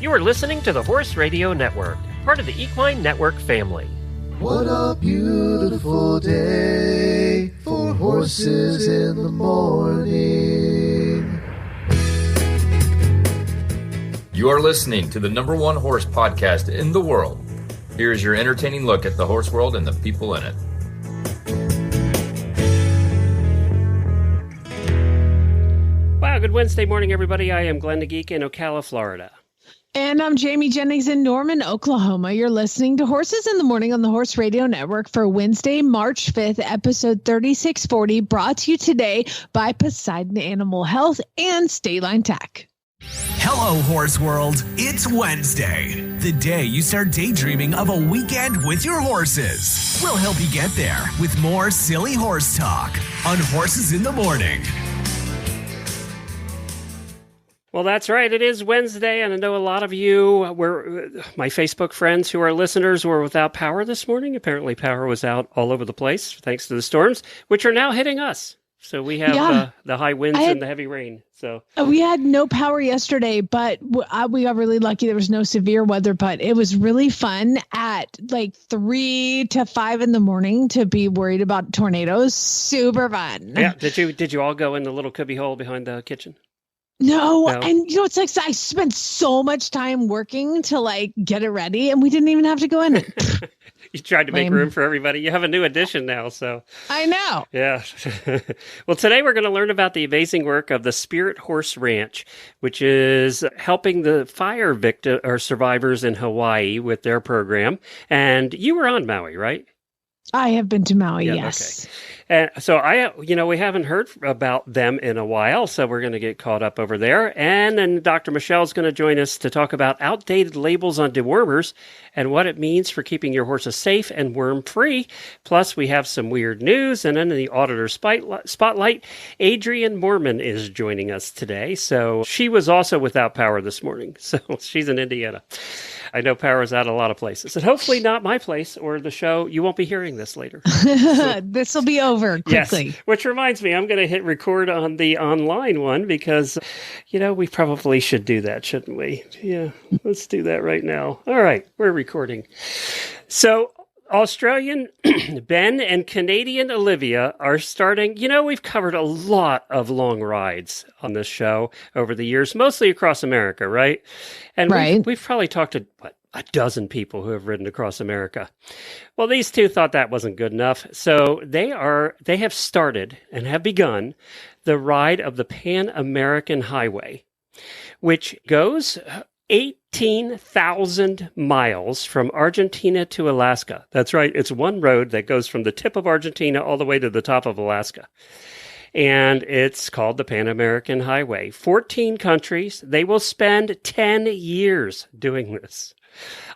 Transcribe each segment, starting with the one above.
You are listening to the Horse Radio Network, part of the Equine Network family. What a beautiful day for horses in the morning. You are listening to the #1 horse podcast in the world. Here is your entertaining look at the horse world and the people in it. Wow, good Wednesday morning, everybody. I am Glenn the Geek in Ocala, Florida. And I'm Jamie Jennings in Norman, Oklahoma. You're listening to Horses in the Morning on the Horse Radio Network for Wednesday, March 5th, episode 3640, brought to you today by Poseidon Animal Health and State Line Tech. Hello, Horse World. It's Wednesday, the day you start daydreaming of a weekend with your horses. We'll help you get there with more silly horse talk on Horses in the Morning. Well, that's right. It is Wednesday, and I know a lot of you were, my Facebook friends who are listeners, were without power this morning. Apparently, power was out all over the place thanks to the storms, which are now hitting us. So we have the high winds and the heavy rain. So we had no power yesterday, but we got really lucky. There was no severe weather, but it was really fun at like 3 to 5 in the morning to be worried about tornadoes. Super fun. Yeah. Did you all go in the little cubby hole behind the kitchen? No, and it's like I spent so much time working to like get it ready, and we didn't even have to go in it. You tried to make room for everybody. You have a new addition now, so I know. Yeah. Well, today we're going to learn about the amazing work of the Spirit Horse Ranch, which is helping the fire victim or survivors in Hawaii with their program. And you were on Maui, right? I have been to Maui, yes. Okay. And so we haven't heard about them in a while, so we're going to get caught up over there. And then Dr. Michelle's going to join us to talk about outdated labels on dewormers and what it means for keeping your horses safe and worm-free. Plus, we have some weird news. And then in the Auditor Spotlight, Adrian Moorman is joining us today. So she was also without power this morning. So she's in Indiana. I know power is out a lot of places. And hopefully not my place or the show. You won't be hearing this later. This will be over quickly. Yes, which reminds me, I'm going to hit record on the online one because, we probably should do that, shouldn't we? Yeah, let's do that right now. All right, we're recording. So Australian Ben and Canadian Olivia are starting. We've covered a lot of long rides on this show over the years, mostly across America, right? And we've probably talked to, a dozen people who have ridden across America. Well, these two thought that wasn't good enough. So they have started and have begun the ride of the Pan American Highway, which goes 18,000 miles from Argentina to Alaska. That's right. It's one road that goes from the tip of Argentina all the way to the top of Alaska. And it's called the Pan American Highway. 14 countries. They will spend 10 years doing this.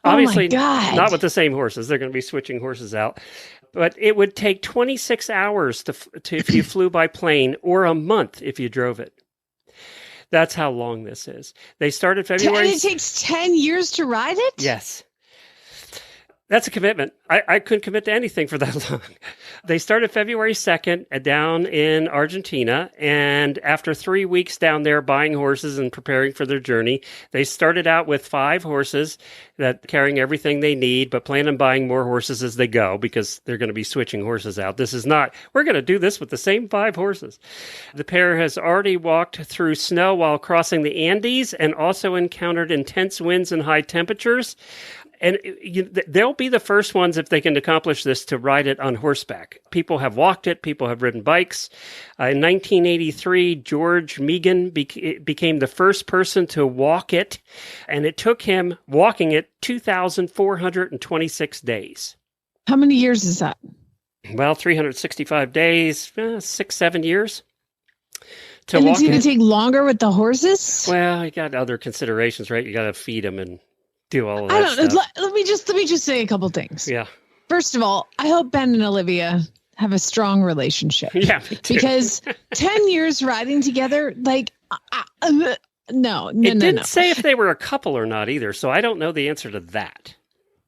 Obviously, not with the same horses. They're going to be switching horses out. But it would take 26 hours to if you flew by plane, or a month if you drove it. That's how long this is. They started February. And it takes 10 years to ride it? Yes. That's a commitment. I couldn't commit to anything for that long. They started February 2nd down in Argentina, and after 3 weeks down there buying horses and preparing for their journey, they started out with 5 horses that carrying everything they need, but plan on buying more horses as they go because they're going to be switching horses out. This is not, we're going to do this with the same 5 horses. The pair has already walked through snow while crossing the Andes and also encountered intense winds and high temperatures. And they'll be the first ones, if they can accomplish this, to ride it on horseback. People have walked it. People have ridden bikes. In 1983, George Megan became the first person to walk it, and it took him walking it 2,426 days. How many years is that? Well, 365 days, 6-7 years. And it's going to take longer with the horses? Well, you got other considerations, right? You got to feed them and do all of that. I don't know. Let me just say a couple things. Yeah. First of all, I hope Ben and Olivia have a strong relationship. Yeah, me too. Because 10 years riding together, no. It didn't say if they were a couple or not either, so I don't know the answer to that.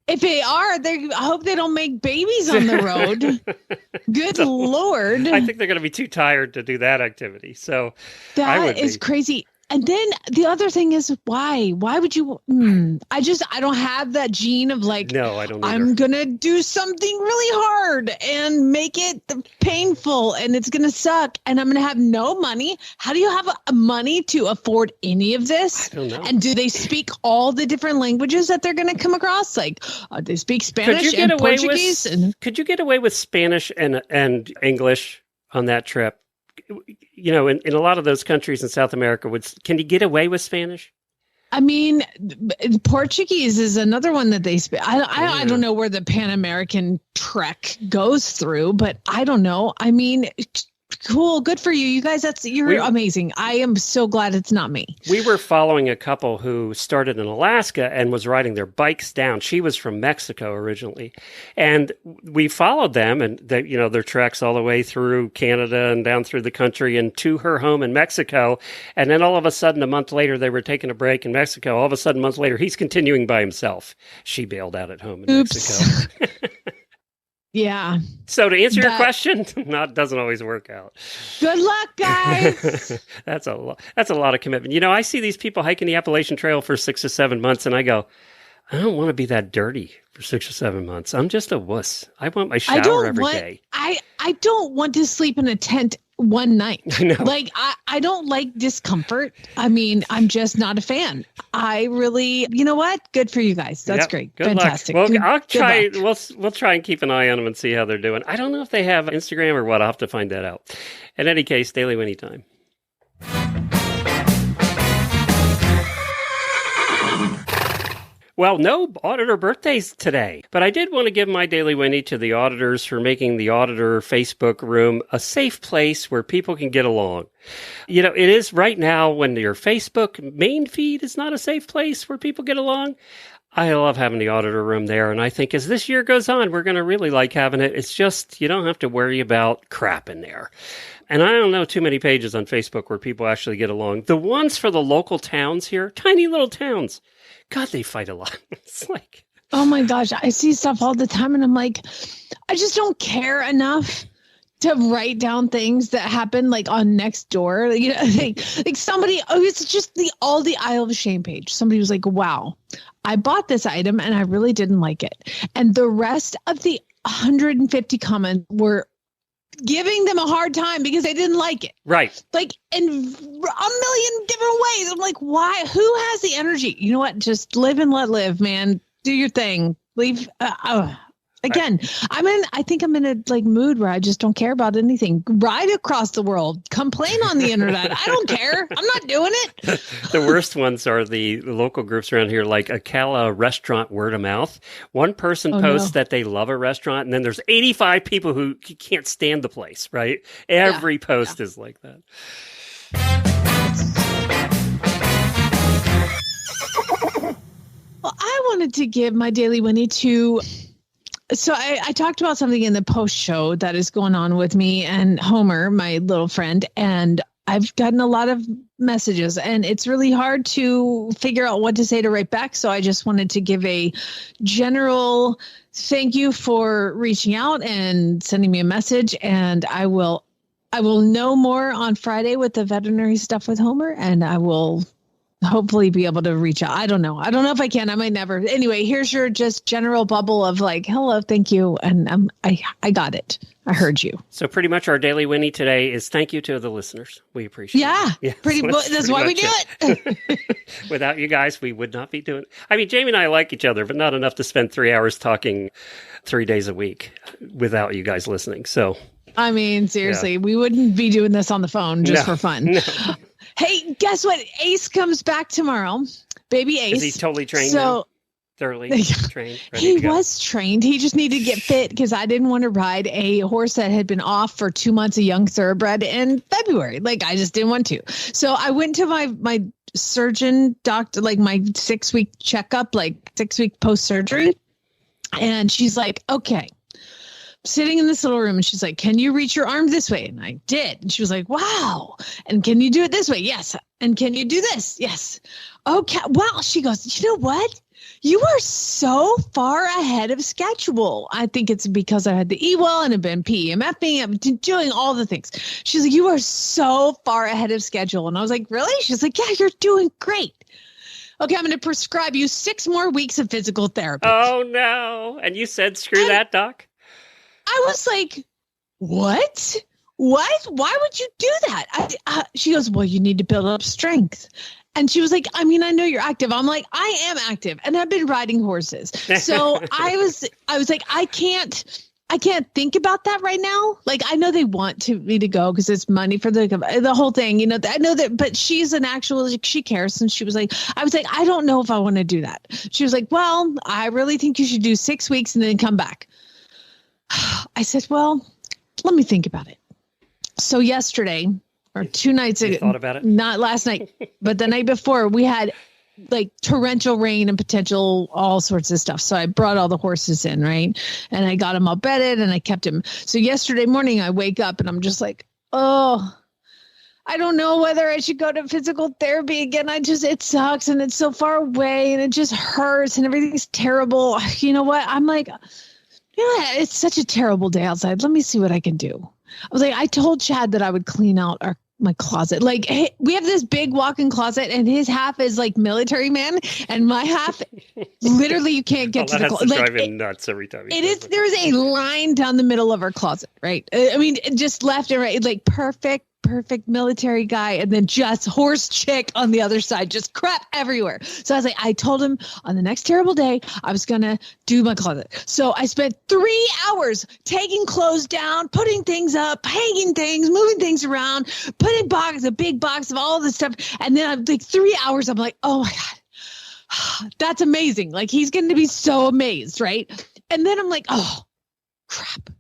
If they are, I hope they don't make babies on the road. Good Lord. I think they're going to be too tired to do that activity. So that is crazy. And then the other thing is why? Why would you? I don't have that gene of like, no, I don't either. I'm going to do something really hard and make it painful and it's going to suck and I'm going to have no money. How do you have money to afford any of this? I don't know. And do they speak all the different languages that they're going to come across? Like they speak Spanish and Portuguese. Could you get away with Spanish and English on that trip? You know, in a lot of those countries in South America, can you get away with Spanish? I mean, Portuguese is another one that they speak. I don't know where the Pan American trek goes through, but I don't know. I mean, cool. Good for you. You guys, you're amazing. I am so glad it's not me. We were following a couple who started in Alaska and was riding their bikes down. She was from Mexico originally. And we followed them and their treks all the way through Canada and down through the country and to her home in Mexico. And then all of a sudden, a month later, they were taking a break in Mexico. All of a sudden, a month later, he's continuing by himself. She bailed out at home in Mexico. Yeah. So to answer your question, it doesn't always work out. Good luck, guys. That's a lot of commitment. I see these people hiking the Appalachian Trail for 6 to 7 months, and I go, I don't want to be that dirty for 6 or 7 months. I'm just a wuss. I want my shower every day. I don't want to sleep in a tent one night. I know. Like, I don't like discomfort. I mean, I'm just not a fan. I really, you know what? Good for you guys. That's great. Good Fantastic. Luck. Well, I'll try. Good luck. We'll try and keep an eye on them and see how they're doing. I don't know if they have Instagram or what. I'll have to find that out. In any case, Daily Whinnie time. Well, no Auditor birthdays today, but I did want to give my Daily Whinnie to the auditors for making the Auditor Facebook room a safe place where people can get along. It is right now when your Facebook main feed is not a safe place where people get along. I love having the Auditor room there, and I think as this year goes on, we're going to really like having it. It's just, you don't have to worry about crap in there. And I don't know too many pages on Facebook where people actually get along. The ones for the local towns here, tiny little towns, God, they fight a lot. It's like, oh my gosh, I see stuff all the time and I'm like, I just don't care enough to write down things that happen like on Nextdoor. Like somebody, it's just the Isle of Shame page. Somebody was like, wow, I bought this item and I really didn't like it. And the rest of the 150 comments were giving them a hard time because they didn't like it. Right. Like in a million different ways. I'm like, why? Who has the energy? You know what? Just live and let live, man. Do your thing. Leave. Again, I think I'm in a mood where I just don't care about anything. Ride across the world. Complain on the internet. I don't care. I'm not doing it. The worst ones are the local groups around here, like Ocala restaurant word of mouth. One person posts that they love a restaurant, and then there's 85 people who can't stand the place, right? Every post is like that. Well, I wanted to give my Daily Whinnie to... So I talked about something in the post show that is going on with me and Homer, my little friend, and I've gotten a lot of messages and it's really hard to figure out what to say to write back. So I just wanted to give a general thank you for reaching out and sending me a message. And I will know more on Friday with the veterinary stuff with Homer, and I will hopefully be able to reach out. I don't know if I can. I might never. Anyway, here's your just general bubble of like, hello, thank you. And I got it. I heard you. So pretty much our Daily Whinnie today is thank you to the listeners. We appreciate it. Yeah, that's why we do it. Without you guys, we would not be doing it. I mean, Jamie and I like each other, but not enough to spend 3 hours talking 3 days a week without you guys listening. So, I mean, seriously, we wouldn't be doing this on the phone just for fun. No. Hey, guess what? Ace comes back tomorrow. Baby Ace. Is he totally trained now? Thoroughly trained? He was trained. He just needed to get fit because I didn't want to ride a horse that had been off for 2 months, a young thoroughbred in February. Like, I just didn't want to. So I went to my surgeon doctor, like my 6-week checkup, like 6-week post-surgery. And she's like, okay. Sitting in this little room and she's like, can you reach your arm this way? And I did. And she was like, wow. And can you do it this way? Yes. And can you do this? Yes. Okay. Well, she goes, you know what? You are so far ahead of schedule. I think it's because I had the E-well and I've been PEMFing. I've been doing all the things. She's like, you are so far ahead of schedule. And I was like, really? She's like, yeah, you're doing great. Okay, I'm going to prescribe you 6 more weeks of physical therapy. Oh, no. And you said, screw that, doc? I was like, what? What? Why would you do that? She goes, well, you need to build up strength. And she was like, I mean, I know you're active. I'm like, I am active and I've been riding horses. So I was like, I can't think about that right now. Like, I know they want me to go because it's money for the whole thing, you know, I know that, but she's an actual, like, she cares. And she was like, I was like, I don't know if I want to do that. She was like, well, I really think you should do 6 weeks and then come back. I said, well, let me think about it. So yesterday, or 2 nights ago, thought about it? Not last night, but the night before, we had like torrential rain and potential all sorts of stuff. So I brought all the horses in, right? And I got them all bedded and I kept them. So yesterday morning, I wake up and I'm just like, oh, I don't know whether I should go to physical therapy again. It sucks and it's so far away and it just hurts and everything's terrible. You know what? I'm like, yeah, it's such a terrible day outside. Let me see what I can do. I was like, I told Chad that I would clean out my closet. Like, hey, we have this big walk-in closet and his half is like military man and my half, literally you can't get to the closet. Like, drive him nuts every time. There's a line down the middle of our closet, right? I mean, just left and right, like perfect military guy, and then just horse chick on the other side, just crap everywhere. So I was like, I told him on the next terrible day, I was going to do my closet. So I spent 3 hours taking clothes down, putting things up, hanging things, moving things around, putting a big box of all this stuff. And then I'm like 3 hours, I'm like, oh my God, that's amazing. Like, he's going to be so amazed. Right. And then I'm like, oh crap.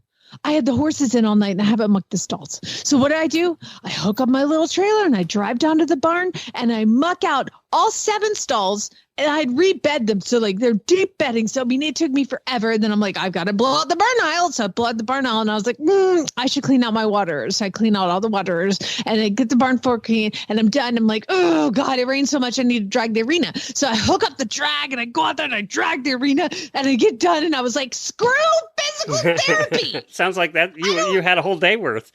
I had the horses in all night and I haven't mucked the stalls. So what do? I hook up my little trailer and I drive down to the barn and I muck out all 7 stalls and I'd rebed them. So like they're deep bedding. So I mean, it took me forever. And then I'm like, I've got to blow out the barn aisle. So I blew out the barn aisle and I was like, I should clean out my waters. So I clean out all the waters and I get the barn floor clean and I'm done. I'm like, oh God, it rained so much. I need to drag the arena. So I hook up the drag and I go out there and I drag the arena and I get done. And I was like, screw physical therapy. Sounds like that. You had a whole day worth.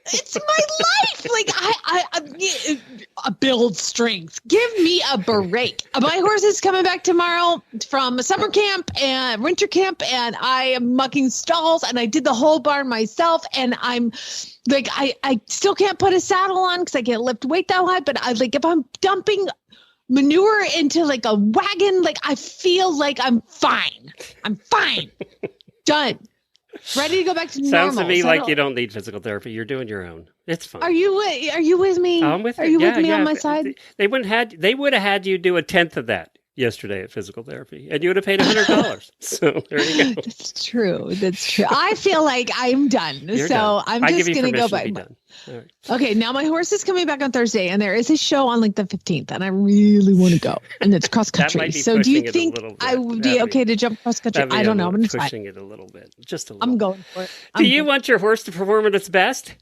It's my life. Like I build strength. Give me a break. My horse is coming back tomorrow from summer camp and winter camp, and I am mucking stalls, and I did the whole barn myself. And I'm like, I still can't put a saddle on because I can't lift weight that high. But I like if I'm dumping manure into like a wagon, like I feel like I'm fine. I'm fine. Done. Ready to go back to normal. Sounds to me like you don't need physical therapy. You're doing your own. It's fine. Are you with me? I'm with you. Are you with me on my side? They would have had you do a 10th of that yesterday at physical therapy, and you would have paid $100. So there you go. That's true. I feel like I'm done. You're so done. I'm just going to go back. Right. Okay, now my horse is coming back on Thursday, and there is a show on like the 15th, and I really want to go. And it's cross country. So do you think I would be okay to jump cross country? I don't know. I'm pushing it a little bit, just a little. I'm going for it. Do you want your horse to perform at its best?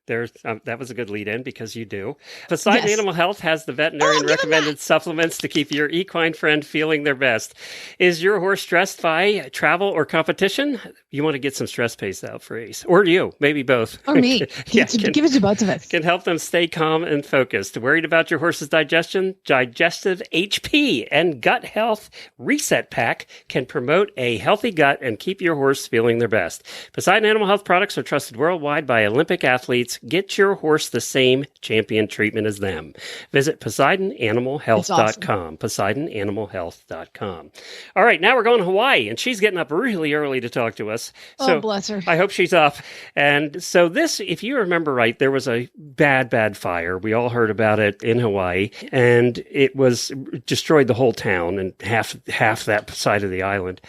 That was a good lead in because you do. Poseidon Animal Health has the veterinarian recommended supplements to keep your equine friend feeling their best. Is your horse stressed by travel or competition? You want to get some stress pays out for Ace. Or you, maybe both. Or me. Give it to both of us. Can help them stay calm and focused. Worried about your horse's digestion? Digestive HP and Gut Health Reset Pack can promote a healthy gut and keep your horse feeling their best. Poseidon Animal Health products are trusted worldwide by Olympic athletes. Get your horse the same champion treatment as them. Visit PoseidonAnimalHealth.com. PoseidonAnimalHealth.com. All right, now we're going to Hawaii, and she's getting up really early to talk to us. So bless her. I hope she's up. And so this, if you remember right, there was a bad fire. We all heard about it in Hawaii, and it destroyed the whole town and half that side of the island.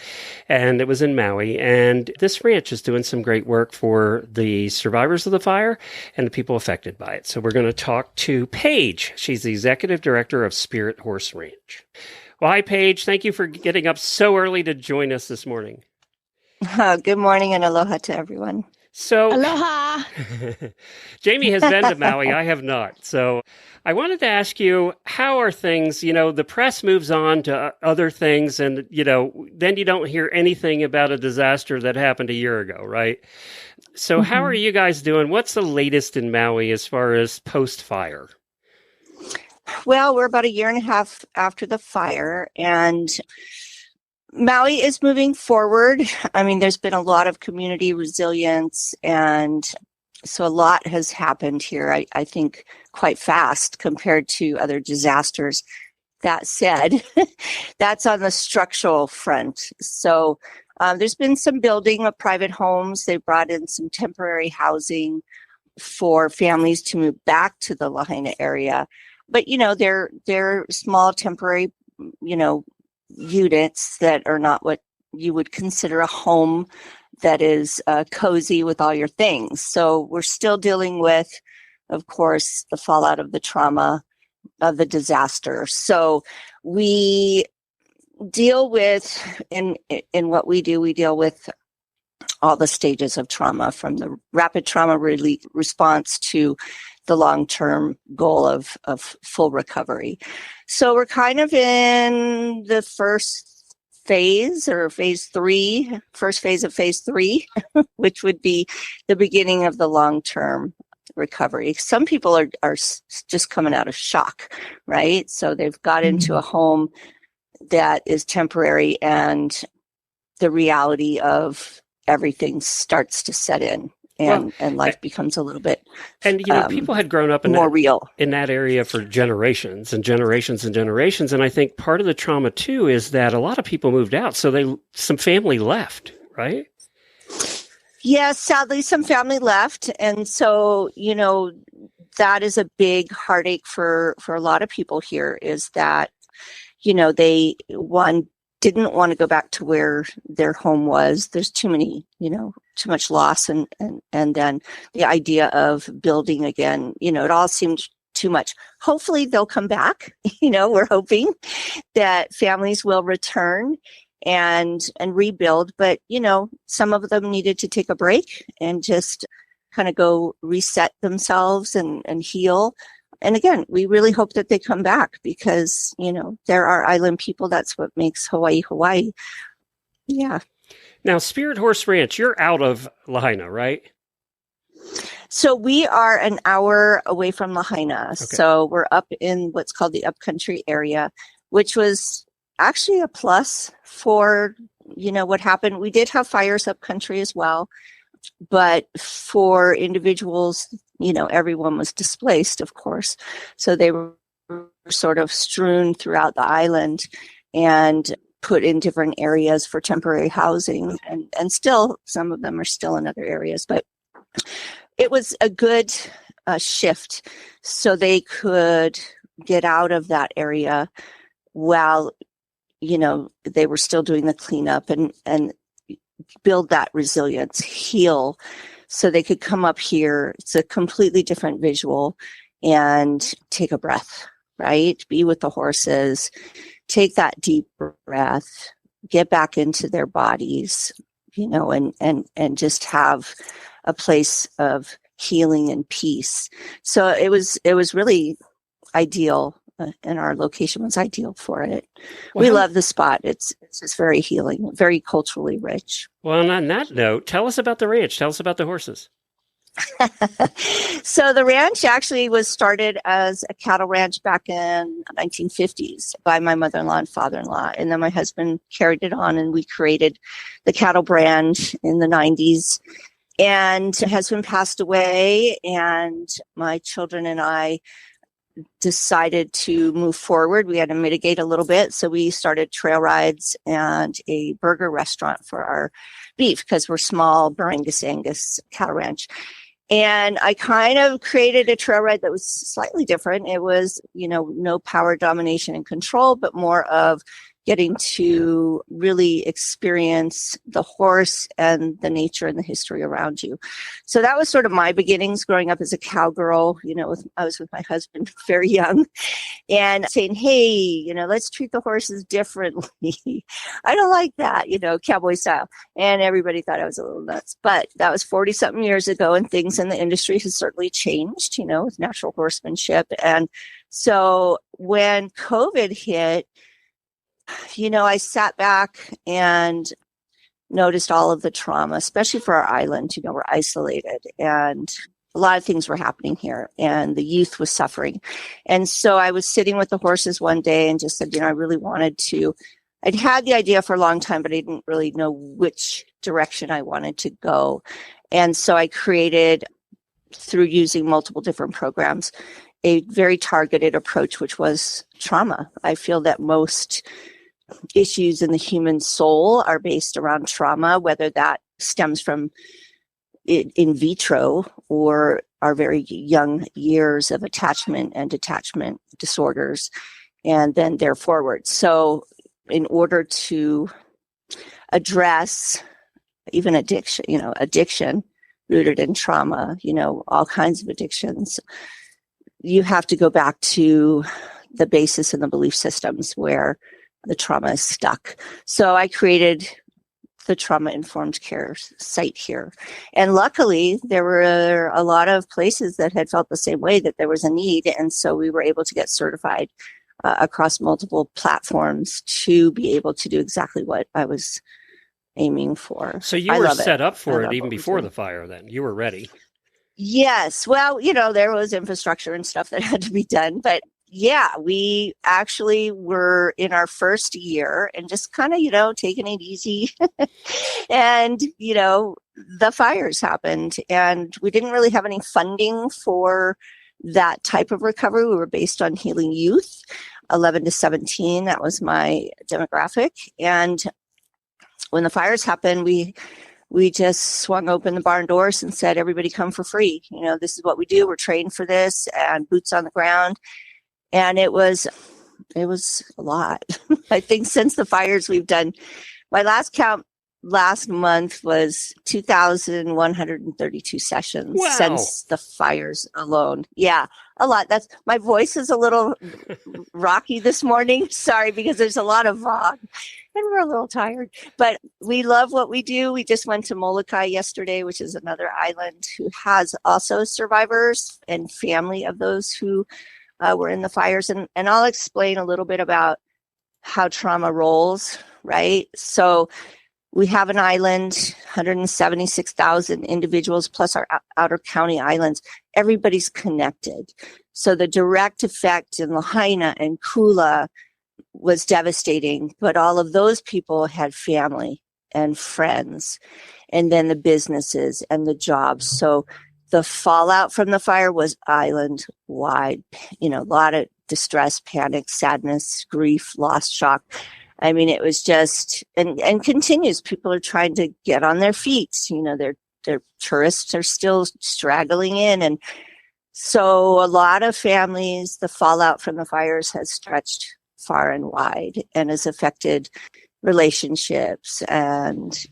And it was in Maui. And this ranch is doing some great work for the survivors of the fire and the people affected by it. So we're going to talk to Paige. She's the executive director of Spirit Horse Ranch. Well, hi, Paige. Thank you for getting up so early to join us this morning. Good morning and aloha to everyone. So, aloha. Jamie has been to Maui. I have not. So I wanted to ask you, how are things, the press moves on to other things and, then you don't hear anything about a disaster that happened a year ago, right? So how are you guys doing? What's the latest in Maui as far as post-fire? Well, we're about a year and a half after the fire, and Maui is moving forward. I mean, there's been a lot of community resilience, and so a lot has happened here, I think, quite fast compared to other disasters. That said, that's on the structural front. So there's been some building of private homes. They brought in some temporary housing for families to move back to the Lahaina area. But, they're small temporary, units that are not what you would consider a home that is cozy with all your things. So we're still dealing with, of course, the fallout of the trauma of the disaster. So we deal with, in what we do, we deal with all the stages of trauma, from the rapid trauma response to the long-term goal of full recovery. So we're kind of in the first phase of phase three, which would be the beginning of the long-term recovery. Some people are just coming out of shock, right? So they've got into a home that is temporary, and the reality of everything starts to set in. And life becomes a little bit people had grown up real in that area for generations and generations and generations. And I think part of the trauma too is that a lot of people moved out. So some family left, right? Yes, sadly, some family left. And so, that is a big heartache for a lot of people here, is that, they didn't want to go back to where their home was. There's too much loss. And then the idea of building again, it all seemed too much. Hopefully they'll come back. We're hoping that families will return and rebuild. But, some of them needed to take a break and just kind of go reset themselves and heal. And again, we really hope that they come back, because, there are island people. That's what makes Hawaii, Hawaii. Yeah. Now, Spirit Horse Ranch, you're out of Lahaina, right? So we are an hour away from Lahaina. Okay. So we're up in what's called the upcountry area, which was actually a plus for, what happened. We did have fires upcountry as well. But for individuals, everyone was displaced, of course. So they were sort of strewn throughout the island and put in different areas for temporary housing. And still, some of them are still in other areas. But it was a good shift, so they could get out of that area while, they were still doing the cleanup and build that resilience, heal, so they could come up here. It's a completely different visual, and take a breath, right? Be with the horses, take that deep breath, get back into their bodies, and just have a place of healing and peace. So it was really ideal. And our location was ideal for it. Well, we love the spot. It's just very healing, very culturally rich. Well, and on that note, tell us about the ranch. Tell us about the horses. So the ranch actually was started as a cattle ranch back in the 1950s by my mother-in-law and father-in-law. And then my husband carried it on, and we created the cattle brand in the 90s. And husband passed away, and my children and I decided to move forward. We had to mitigate a little bit. So we started trail rides and a burger restaurant for our beef, because we're small Barangas Angus cattle ranch. And I kind of created a trail ride that was slightly different. It was, no power domination and control, but more of getting to really experience the horse and the nature and the history around you. So that was sort of my beginnings growing up as a cowgirl. I was with my husband very young and saying, hey, let's treat the horses differently. I don't like that, cowboy style. And everybody thought I was a little nuts. But that was 40-something years ago, and things in the industry have certainly changed, with natural horsemanship. And so when COVID hit, I sat back and noticed all of the trauma, especially for our island. We're isolated and a lot of things were happening here and the youth was suffering. And so I was sitting with the horses one day and just said, I really wanted to, I'd had the idea for a long time, but I didn't really know which direction I wanted to go. And so I created, through using multiple different programs, a very targeted approach, which was trauma. I feel that most issues in the human soul are based around trauma, whether that stems from in vitro or our very young years of attachment and detachment disorders, and then there forward. So in order to address even addiction rooted in trauma, all kinds of addictions, you have to go back to the basis and the belief systems where the trauma is stuck. So I created the trauma-informed care site here. And luckily, there were a lot of places that had felt the same way, that there was a need. And so we were able to get certified across multiple platforms to be able to do exactly what I was aiming for. So you were set up for it even before the fire then? You were ready? Yes. Well, there was infrastructure and stuff that had to be done, but yeah, we actually were in our first year and just kind of, taking it easy. And, the fires happened and we didn't really have any funding for that type of recovery. We were based on healing youth, 11 to 17. That was my demographic. And when the fires happened, we just swung open the barn doors and said, everybody come for free. This is what we do. We're trained for this, and boots on the ground. And it was a lot. I think since the fires we've done, my last count last month was 2,132 sessions since the fires alone. Yeah, a lot. My voice is a little rocky this morning. Sorry, because there's a lot of fog and we're a little tired, but we love what we do. We just went to Molokai yesterday, which is another island who has also survivors and family of those who were in the fires. And I'll explain a little bit about how trauma rolls, right? So we have an island, 176,000 individuals plus our outer county islands. Everybody's connected. So the direct effect in Lahaina and Kula was devastating, but all of those people had family and friends, and then the businesses and the jobs. So the fallout from the fire was island wide, a lot of distress, panic, sadness, grief, loss, shock. I mean, it was just, and continues. People are trying to get on their feet. Their tourists are still straggling in. And so a lot of families, the fallout from the fires has stretched far and wide and has affected relationships and,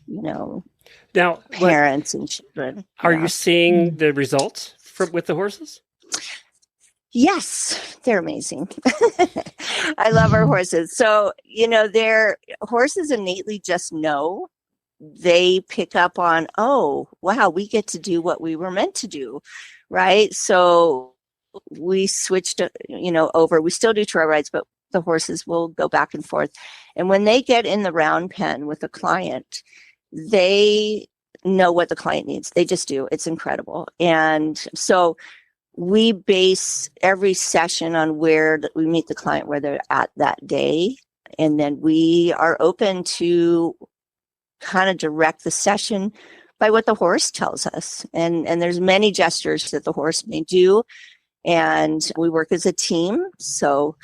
now, parents and children. Are you seeing the results with the horses? Yes, they're amazing. I love our horses. So, their horses innately just know. They pick up on, oh, wow, we get to do what we were meant to do, right? So we switched, over. We still do trail rides, but the horses will go back and forth. And when they get in the round pen with a client, they know what the client needs. They just do. It's incredible. And so we base every session on where we meet the client, where they're at that day. And then we are open to kind of direct the session by what the horse tells us. And there's many gestures that the horse may do. And we work as a team. So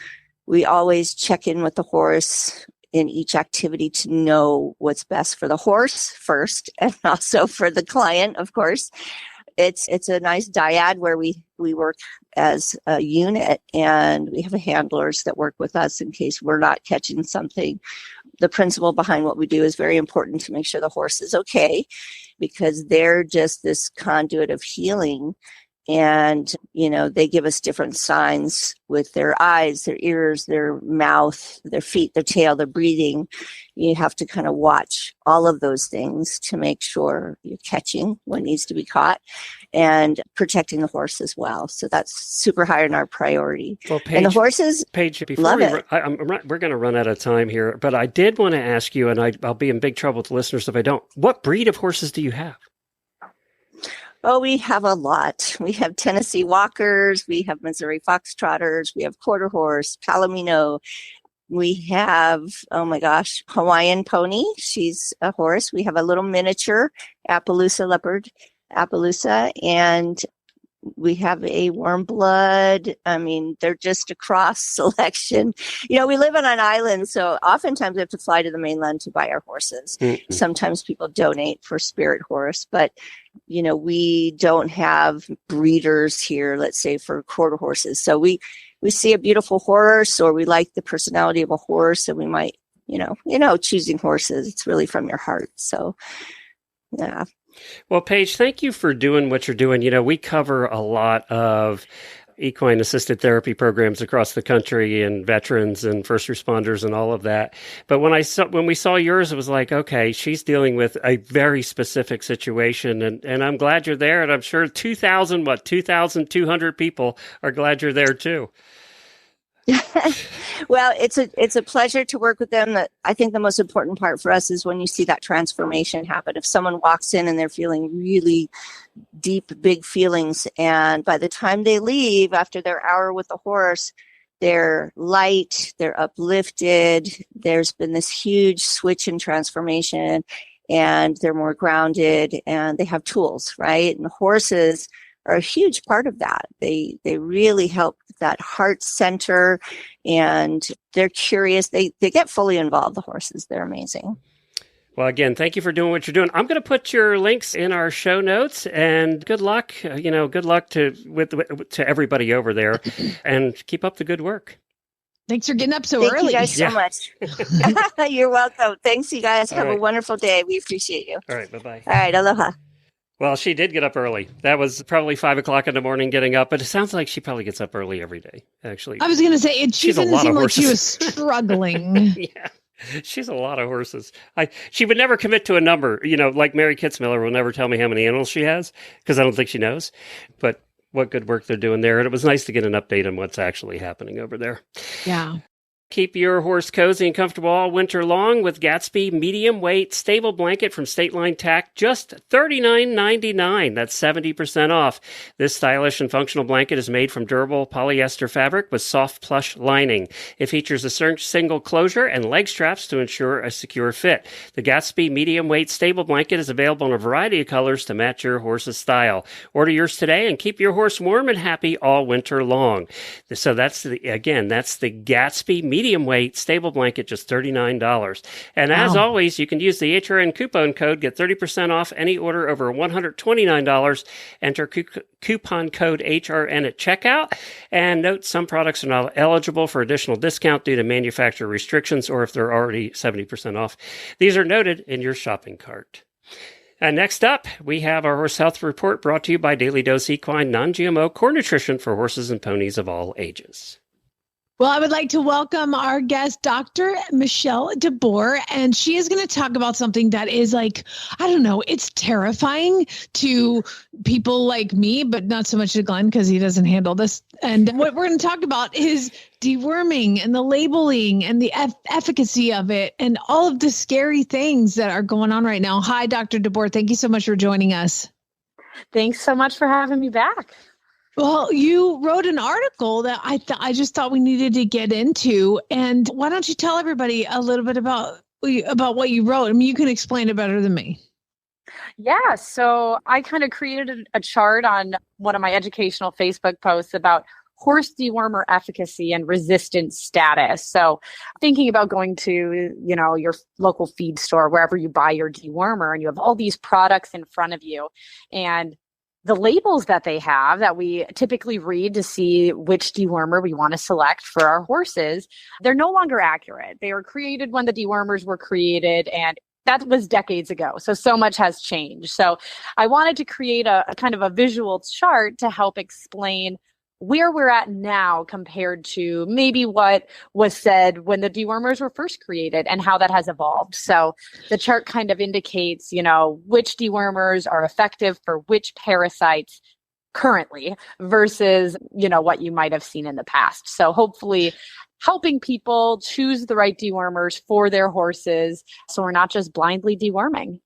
we always check in with the horse in each activity to know what's best for the horse first, and also for the client, of course. it's a nice dyad where we work as a unit, and we have handlers that work with us in case we're not catching something. The principle behind what we do is very important to make sure the horse is okay, because they're just this conduit of healing. And, they give us different signs with their eyes, their ears, their mouth, their feet, their tail, their breathing. You have to kind of watch all of those things to make sure you're catching what needs to be caught and protecting the horse as well. So that's super high on our priority. Well, Paige, and the horses Paige, before love it. we're going to run out of time here, but I did want to ask you, and I'll be in big trouble with the listeners if I don't. What breed of horses do you have? Oh, we have a lot. We have Tennessee Walkers, we have Missouri Foxtrotters, we have Quarter Horse, Palomino. We have, oh my gosh, Hawaiian Pony. She's a horse. We have a little miniature Appaloosa leopard, Appaloosa, and we have a warm blood. I mean, they're just a cross selection. We live on an island, so oftentimes we have to fly to the mainland to buy our horses. Mm-hmm. Sometimes people donate for spirit horse, but we don't have breeders here, let's say, for quarter horses. So we see a beautiful horse, or we like the personality of a horse, and we might, choosing horses, it's really from your heart. So, yeah. Well, Paige, thank you for doing what you're doing. We cover a lot of equine assisted therapy programs across the country, and veterans and first responders and all of that. But when we saw yours, it was like, okay, she's dealing with a very specific situation, and I'm glad you're there. And I'm sure 2,200 people are glad you're there too. Well, it's a pleasure to work with them. I think the most important part for us is when you see that transformation happen. If someone walks in and they're feeling really deep, big feelings, and by the time they leave after their hour with the horse, they're light, they're uplifted. There's been this huge switch in transformation, and they're more grounded, and they have tools, right? And the horses are a huge part of that. They really help that heart center, and they're curious. They get fully involved, the horses. They're amazing. Well, again, thank you for doing what you're doing. I'm going to put your links in our show notes, and good luck. Good luck to everybody over there, and keep up the good work. Thanks for getting up so Thank early. You guys so much. You're welcome. Thanks, you guys. Have a wonderful day. We appreciate you. All right. Bye-bye. All right. Aloha. Well, she did get up early. That was probably 5 o'clock in the morning getting up, but it sounds like she probably gets up early every day, actually. I was going to say, she didn't seem like she was struggling. Yeah, she's a lot of horses. She would never commit to a number, like Mary Kitzmiller will never tell me how many animals she has, because I don't think she knows. But what good work they're doing there. And it was nice to get an update on what's actually happening over there. Yeah. Keep your horse cozy and comfortable all winter long with Gatsby medium weight stable blanket from State Line Tack, just $39.99. That's 70% off. This stylish and functional blanket is made from durable polyester fabric with soft plush lining. It features a single closure and leg straps to ensure a secure fit. The Gatsby medium weight stable blanket is available in a variety of colors to match your horse's style. Order yours today and keep your horse warm and happy all winter long. So that's the Gatsby medium weight stable blanket, just $39. And as always, you can use the HRN coupon code, get 30% off any order over $129. Enter coupon code HRN at checkout. And note, some products are not eligible for additional discount due to manufacturer restrictions, or if they're already 70% off. These are noted in your shopping cart. And next up, we have our Horse Health Report, brought to you by Daily Dose Equine Non-GMO Core Nutrition for horses and ponies of all ages. Well, I would like to welcome our guest, Dr. Michelle DeBoer, and she is going to talk about something that is it's terrifying to people like me, but not so much to Glenn because he doesn't handle this. And what we're going to talk about is deworming and the labeling and the efficacy of it and all of the scary things that are going on right now. Hi, Dr. DeBoer. Thank you so much for joining us. Thanks so much for having me back. Well, you wrote an article that I just thought we needed to get into. And why don't you tell everybody a little bit about what you wrote? I mean, you can explain it better than me. Yeah. So I kind of created a chart on one of my educational Facebook posts about horse dewormer efficacy and resistance status. So thinking about going to, your local feed store, wherever you buy your dewormer, and you have all these products in front of you, and the labels that they have that we typically read to see which dewormer we want to select for our horses, they're no longer accurate. They were created when the dewormers were created, and that was decades ago. So much has changed. So I wanted to create a kind of a visual chart to help explain where we're at now compared to maybe what was said when the dewormers were first created and how that has evolved. So the chart kind of indicates, which dewormers are effective for which parasites currently versus, what you might have seen in the past. So hopefully helping people choose the right dewormers for their horses so we're not just blindly deworming.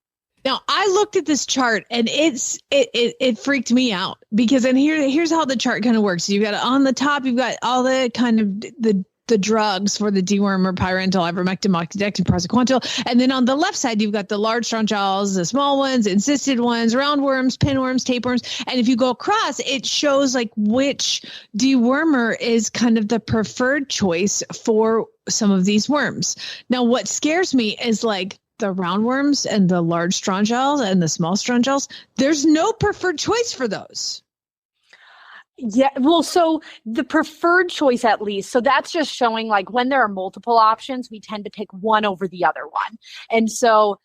Now, I looked at this chart and it freaked me out because, and here's how the chart kind of works. You've got on the top, you've got all the kind of the drugs for the dewormer, pyrantel, ivermectin, moxidectin, praziquantel. And then on the left side, you've got the large strongyles, the small ones, encysted ones, roundworms, pinworms, tapeworms. And if you go across, it shows like which dewormer is kind of the preferred choice for some of these worms. Now, what scares me is like the roundworms and the large strongyles and the small strongyles. There's no preferred choice for those. Yeah, well, so the preferred choice, at least, so that's just showing like when there are multiple options, we tend to pick one over the other one. And so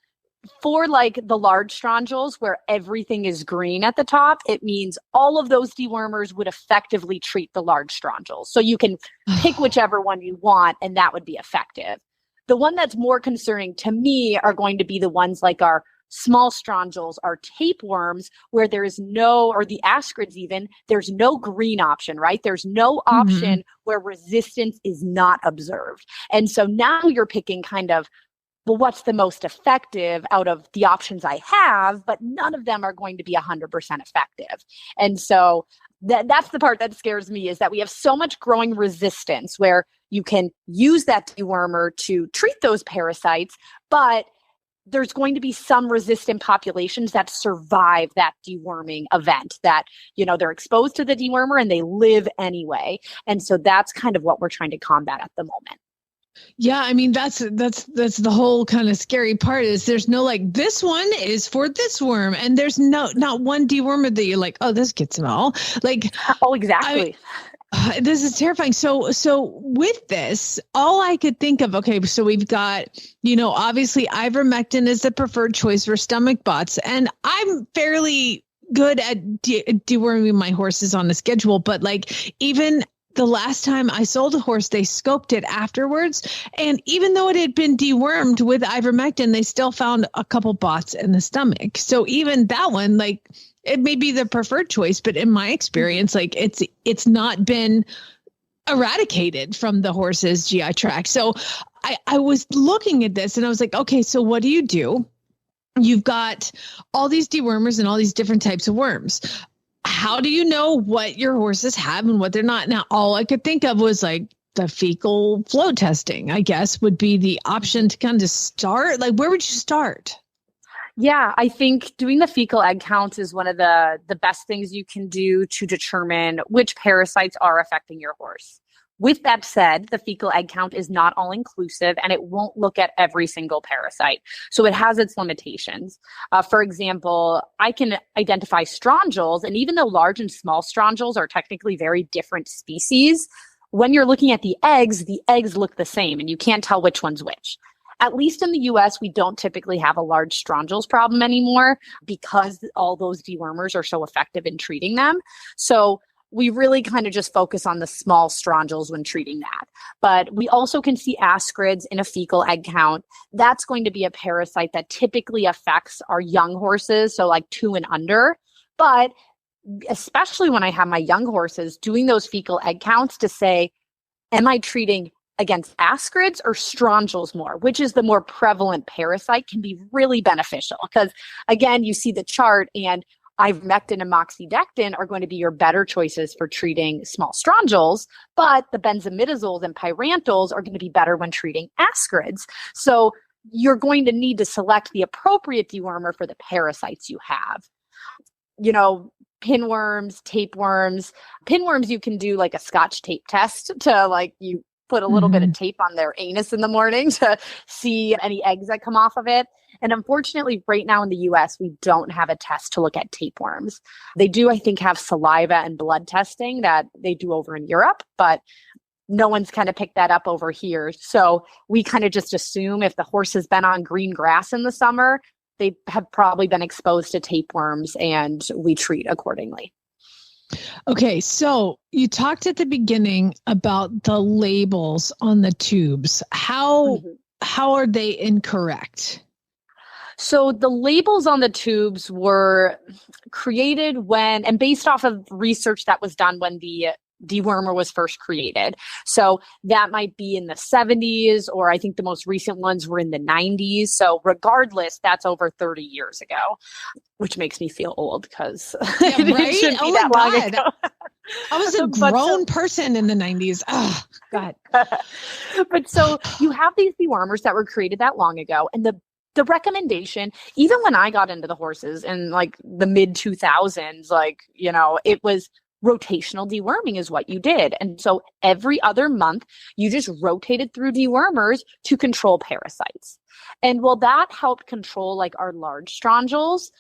for like the large strongyles where everything is green at the top, it means all of those dewormers would effectively treat the large strongyles. So you can pick whichever one you want and that would be effective. The one that's more concerning to me are going to be the ones like our small strongyles, our tapeworms, where there is no, or the ascrids even, there's no green option, right? There's no option where resistance is not observed. And so now you're picking kind of, well, what's the most effective out of the options I have, but none of them are going to be 100% effective. And so that's the part that scares me, is that we have so much growing resistance where you can use that dewormer to treat those parasites, but there's going to be some resistant populations that survive that deworming event, that, they're exposed to the dewormer and they live anyway. And so that's kind of what we're trying to combat at the moment. Yeah, I mean, that's the whole kind of scary part, is there's no like, this one is for this worm, and there's not one dewormer that you're like, oh, this gets it all. Like, oh, exactly. This is terrifying. So with this, all I could think of, okay, so we've got, obviously ivermectin is the preferred choice for stomach bots. And I'm fairly good at deworming my horses on a schedule, but like even the last time I sold a horse, they scoped it afterwards. And even though it had been dewormed with ivermectin, they still found a couple bots in the stomach. So even that one, like, it may be the preferred choice, but in my experience, like it's not been eradicated from the horse's GI tract. So I was looking at this and I was like, okay, so what do? You've got all these dewormers and all these different types of worms. How do you know what your horses have and what they're not? Now, all I could think of was like the fecal flow testing, I guess, would be the option to kind of start. Like, where would you start? Yeah, I think doing the fecal egg counts is one of the best things you can do to determine which parasites are affecting your horse. With that said, the fecal egg count is not all inclusive and it won't look at every single parasite. So it has its limitations. For example, I can identify strongyles, and even though large and small strongyles are technically very different species, when you're looking at the eggs look the same and you can't tell which one's which. At least in the US, we don't typically have a large strongyles problem anymore because all those dewormers are so effective in treating them. So we really kind of just focus on the small strongyles when treating that. But we also can see ascrids in a fecal egg count. That's going to be a parasite that typically affects our young horses, so like 2 and under. But especially when I have my young horses, doing those fecal egg counts to say, am I treating against ascrids or strongyles more, which is the more prevalent parasite, can be really beneficial. Because again, you see the chart, and ivermectin and moxidectin are going to be your better choices for treating small strongyles, but the benzimidazoles and pyrantels are going to be better when treating ascrids. So you're going to need to select the appropriate dewormer for the parasites you have. Pinworms, tapeworms. Pinworms, you can do like a Scotch tape test to like, you put a little bit of tape on their anus in the morning to see any eggs that come off of it. And unfortunately, right now in the US, we don't have a test to look at tapeworms. They do, I think, have saliva and blood testing that they do over in Europe, but no one's kind of picked that up over here. So we kind of just assume if the horse has been on green grass in the summer, they have probably been exposed to tapeworms, and we treat accordingly. Okay, so you talked at the beginning about the labels on the tubes. How are they incorrect? So the labels on the tubes were created and based off of research that was done when the dewormer was first created. So that might be in the 70s, or I think the most recent ones were in the 90s. So regardless, that's over 30 years ago, which makes me feel old because it shouldn't be that long ago. I was a grown person in the 90s. Oh, God. But so you have these dewormers that were created that long ago. And the recommendation, even when I got into the horses in like the mid 2000s, it was rotational deworming is what you did. And so every other month, you just rotated through dewormers to control parasites. And while that helped control like our large strongyls,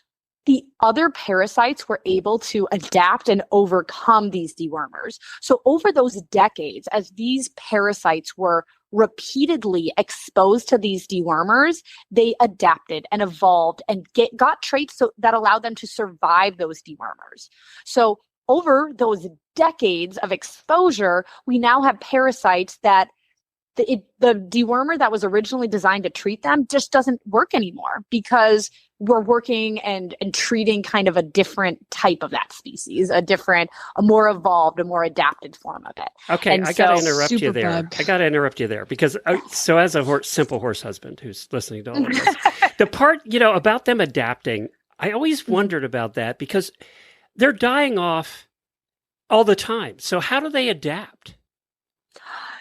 the other parasites were able to adapt and overcome these dewormers. So over those decades, as these parasites were repeatedly exposed to these dewormers, they adapted and evolved and got traits that allowed them to survive those dewormers. So over those decades of exposure, we now have parasites that the dewormer that was originally designed to treat them just doesn't work anymore because we're working and treating kind of a different type of that species, a more evolved, a more adapted form of it. Okay, and I got to interrupt you there. Bug. I got to interrupt you there because so as a simple horse husband who's listening to all of this, the part, about them adapting, I always wondered about that because they're dying off all the time. So how do they adapt?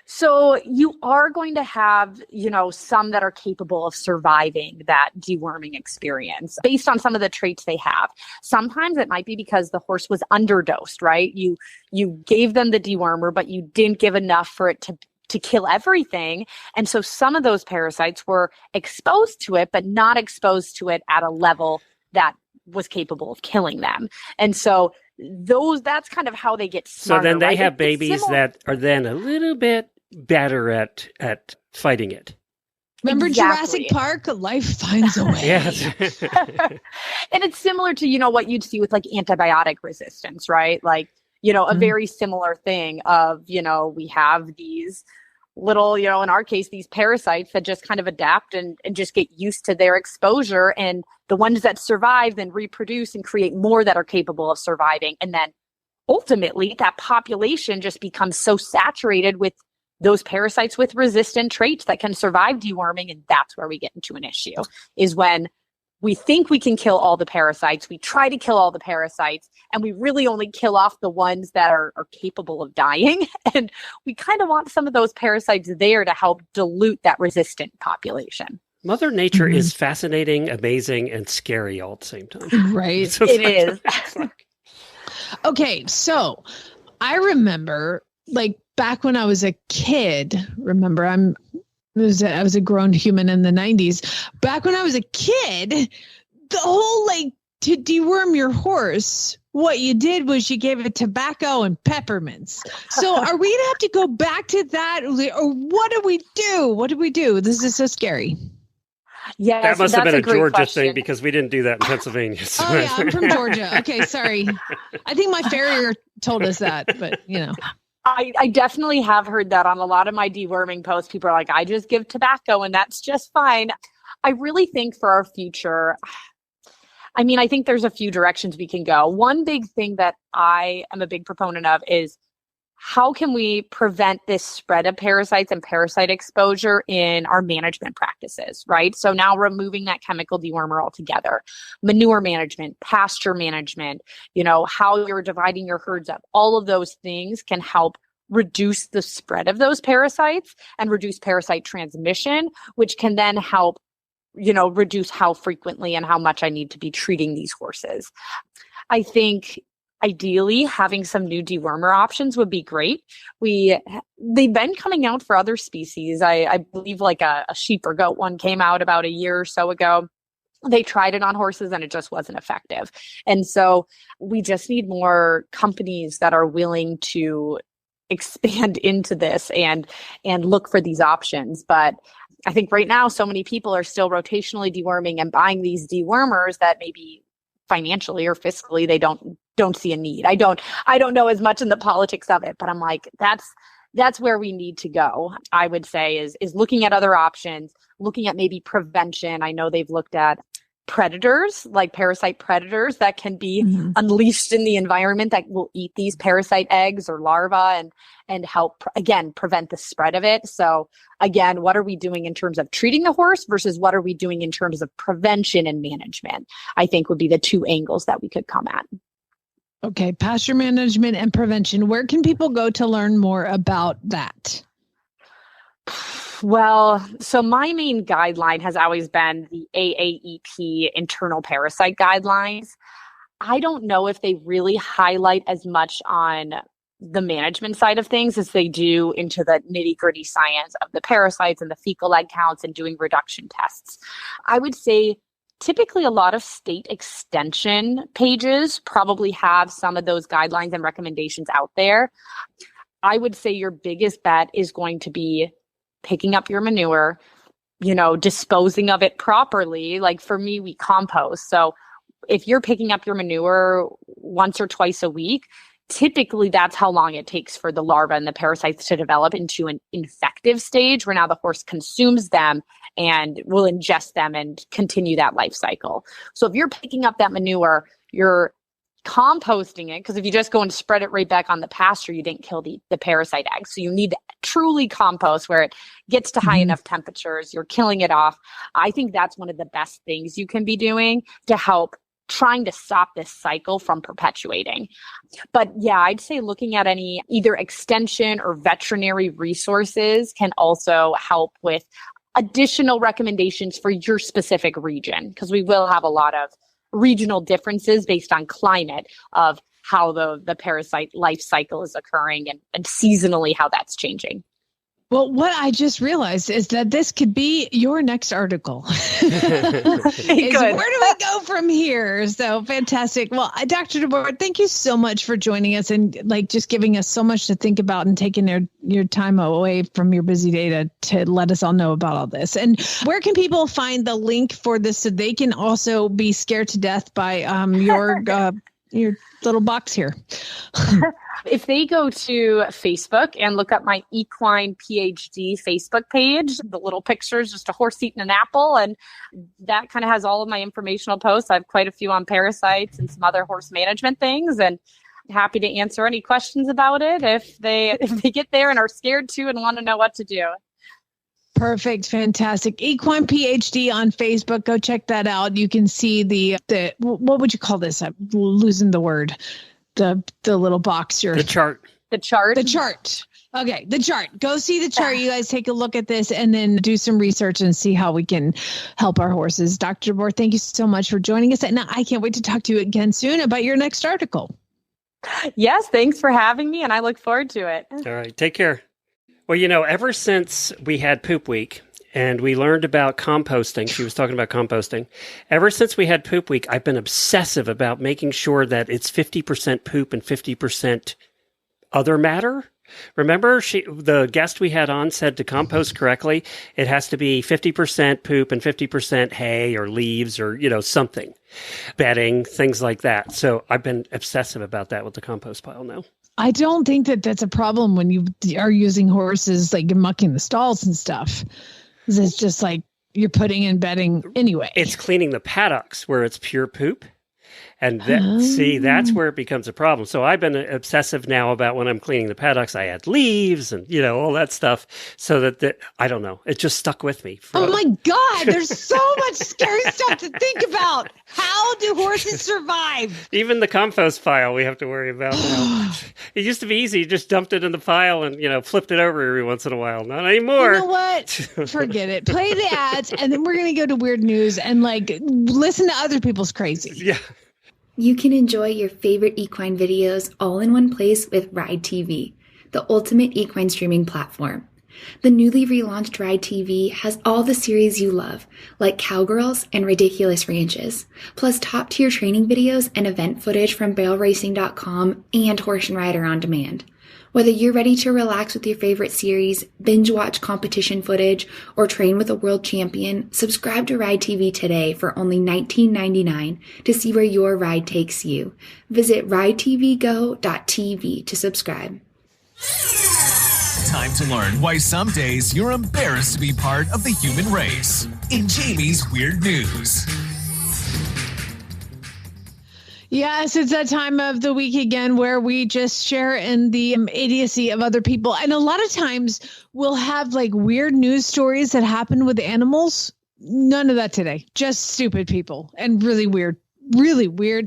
So you are going to have, some that are capable of surviving that deworming experience based on some of the traits they have. Sometimes it might be because the horse was underdosed, right? You gave them the dewormer, but you didn't give enough for it to kill everything. And so some of those parasites were exposed to it, but not exposed to it at a level that was capable of killing them. And so that's kind of how they get smarter. So then they right? have babies that are then a little bit better at fighting it. Remember Jurassic Park? Life finds a way. Yes. And it's similar to, what you'd see with like antibiotic resistance, right? Like, a very similar thing of, we have these little, in our case, these parasites that just kind of adapt and just get used to their exposure. And the ones that survive then reproduce and create more that are capable of surviving. And then ultimately that population just becomes so saturated with those parasites with resistant traits that can survive deworming. And that's where we get into an issue, is when we think we can kill all the parasites, we try to kill all the parasites, and we really only kill off the ones that are capable of dying. And we kind of want some of those parasites there to help dilute that resistant population. Mother Nature is fascinating, amazing, and scary all at the same time. Right. It is. Okay, so I remember, back when I was a kid, I was a grown human in the 90s. Back when I was a kid, the whole to deworm your horse, what you did was you gave it tobacco and peppermints. So are we going to have to go back to that? Or what do we do? What do we do? This is so scary. Yeah, that must have been a Georgia question. thing because we didn't do that in Pennsylvania. So. Oh yeah, I'm from Georgia. Okay, sorry. I think my farrier told us that, but I definitely have heard that on a lot of my deworming posts. People are like, I just give tobacco and that's just fine. I really think for our future, I think there's a few directions we can go. One big thing that I am a big proponent of is how can we prevent this spread of parasites and parasite exposure in our management practices, right? So now removing that chemical dewormer altogether, manure management, pasture management, how you're dividing your herds up, all of those things can help reduce the spread of those parasites and reduce parasite transmission, which can then help, reduce how frequently and how much I need to be treating these horses. I think ideally, having some new dewormer options would be great. They've been coming out for other species. I believe like a sheep or goat one came out about a year or so ago. they tried it on horses and it just wasn't effective. And so we just need more companies that are willing to expand into this and look for these options. But I think right now, so many people are still rotationally deworming and buying these dewormers that maybe financially or fiscally they don't see a need. I don't know as much in the politics of it, but I'm like, that's where we need to go. I would say is looking at other options, looking at maybe prevention. I know they've looked at predators, like parasite predators that can be unleashed in the environment that will eat these parasite eggs or larvae and help, again, prevent the spread of it. So again, what are we doing in terms of treating the horse versus what are we doing in terms of prevention and management? I think would be the two angles that we could come at. Okay, pasture management and prevention. Where can people go to learn more about that? Well, so my main guideline has always been the AAEP internal parasite guidelines. I don't know if they really highlight as much on the management side of things as they do into the nitty-gritty science of the parasites and the fecal egg counts and doing reduction tests. I would say typically a lot of state extension pages probably have some of those guidelines and recommendations out there. I would say your biggest bet is going to be picking up your manure, disposing of it properly. Like for me, we compost. So if you're picking up your manure once or twice a week, typically that's how long it takes for the larva and the parasites to develop into an infective stage where now the horse consumes them and will ingest them and continue that life cycle. So if you're picking up that manure, you're composting it, because if you just go and spread it right back on the pasture, you didn't kill the parasite eggs. So you need to truly compost where it gets to high enough temperatures, you're killing it off. I think that's one of the best things you can be doing to help trying to stop this cycle from perpetuating. But yeah, I'd say looking at any either extension or veterinary resources can also help with additional recommendations for your specific region, because we will have a lot of regional differences based on climate of how the parasite life cycle is occurring and seasonally how that's changing. Well, what I just realized is that this could be your next article. Where do we go from here? So fantastic. Well, Dr. DeBoer, thank you so much for joining us and just giving us so much to think about and taking your time away from your busy day to let us all know about all this. And where can people find the link for this so they can also be scared to death by your little box here? If they go to Facebook and look up my Equine PhD Facebook page, the little picture is just a horse eating an apple, and that kind of has all of my informational posts. I have quite a few on parasites and some other horse management things, and happy to answer any questions about it if they get there and are scared to and want to know what to do. Perfect. Fantastic. Equine PhD on Facebook. Go check that out. You can see the what would you call this? I'm losing the word. The little box here. The chart. Okay. The chart. Go see the chart. You guys take a look at this and then do some research and see how we can help our horses. Dr. DeBoer, thank you so much for joining us. And I can't wait to talk to you again soon about your next article. Yes. Thanks for having me. And I look forward to it. All right. Take care. Well, ever since we had Poop Week and we learned about composting, she was talking about composting. Ever since we had Poop Week, I've been obsessive about making sure that it's 50% poop and 50% other matter. Remember, the guest we had on said to compost correctly, it has to be 50% poop and 50% hay or leaves or, something, bedding, things like that. So I've been obsessive about that with the compost pile now. I don't think that that's a problem when you are using horses, like mucking the stalls and stuff. It's just like you're putting in bedding anyway. It's cleaning the paddocks where it's pure poop. And that's where it becomes a problem. So I've been obsessive now about when I'm cleaning the paddocks, I add leaves and, all that stuff so that I don't know. It just stuck with me. Oh my God. There's so much scary stuff to think about. How do horses survive? Even the compost pile we have to worry about now. It used to be easy. You just dumped it in the pile and, flipped it over every once in a while. Not anymore. You know what? Forget it. Play the ads and then we're going to go to weird news and listen to other people's crazy. Yeah. You can enjoy your favorite equine videos all in one place with Ride TV, the ultimate equine streaming platform. The newly relaunched Ride TV has all the series you love, like Cowgirls and Ridiculous Ranches, plus top-tier training videos and event footage from BailRacing.com and Horse and Rider On Demand. Whether you're ready to relax with your favorite series, binge watch competition footage, or train with a world champion, subscribe to Ride TV today for only $19.99 to see where your ride takes you. Visit ridetvgo.tv to subscribe. Time to learn why some days you're embarrassed to be part of the human race. In Jamie's Weird News. Yes, it's that time of the week again where we just share in the idiocy of other people. And a lot of times we'll have like weird news stories that happen with animals. None of that today. Just stupid people and really weird